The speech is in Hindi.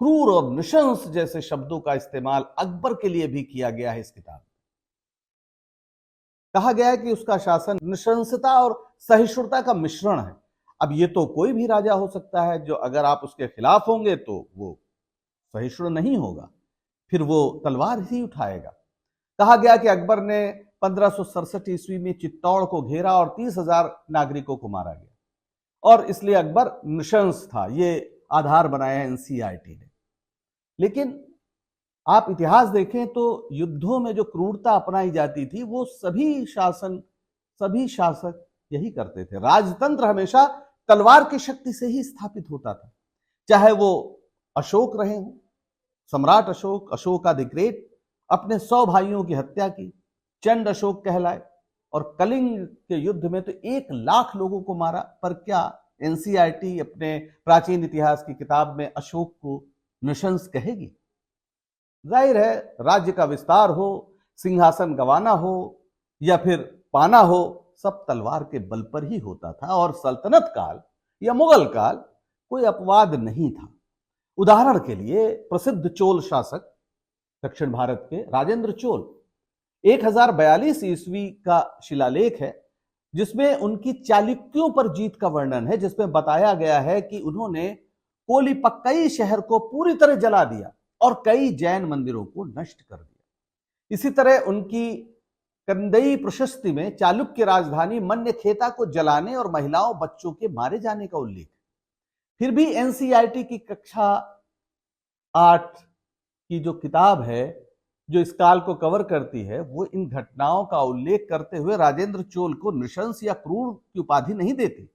क्रूर और नृशंस जैसे शब्दों का इस्तेमाल अकबर के लिए भी किया गया है इस किताब में। कहा गया है कि उसका शासन नृशंसता और सहिष्णुता का मिश्रण है। अब ये तो कोई भी राजा हो सकता है जो अगर आप उसके खिलाफ होंगे तो वो सहिष्णु नहीं होगा, फिर वो तलवार ही उठाएगा। कहा गया कि अकबर ने 1567 ईस्वी में चित्तौड़ को घेरा और 30,000 नागरिकों को मारा गया और इसलिए अकबर नृशंस था, ये आधार बनाया एनसीईआरटी ने। लेकिन आप इतिहास देखें तो युद्धों में जो क्रूरता अपनाई जाती थी वो सभी शासक यही करते थे। राजतंत्र हमेशा तलवार की शक्ति से ही स्थापित होता था, चाहे वो अशोक रहे हों, सम्राट अशोक, अशोका द ग्रेट, अपने 100 भाइयों की हत्या की, चंड अशोक कहलाए, और कलिंग के युद्ध में तो 1 लाख लोगों को मारा। पर क्या एनसीईआरटी अपने प्राचीन इतिहास की किताब में अशोक को नृशंस कहेगी? जाहिर है, राज्य का विस्तार हो, सिंहासन गंवाना हो या फिर पाना हो, सब तलवार के बल पर ही होता था और सल्तनत काल या मुगल काल कोई अपवाद नहीं था। उदाहरण के लिए प्रसिद्ध चोल शासक दक्षिण भारत के राजेंद्र चोल, 1042 ईस्वी का शिलालेख है जिसमें उनकी चालुक्यों पर जीत का वर्णन है, जिसमें बताया गया है कि उन्होंने कोलिपक्कई शहर को पूरी तरह जला दिया और कई जैन मंदिरों को नष्ट कर दिया। इसी तरह उनकी कंदई प्रशस्ति में चालुक्य राजधानी मन्यखेता को जलाने और महिलाओं बच्चों के मारे जाने का उल्लेख है। फिर भी एनसीईआरटी की कक्षा 8 की जो किताब है जो इस काल को कवर करती है, वो इन घटनाओं का उल्लेख करते हुए राजेंद्र चोल को नृशंस या क्रूर की उपाधि नहीं देती।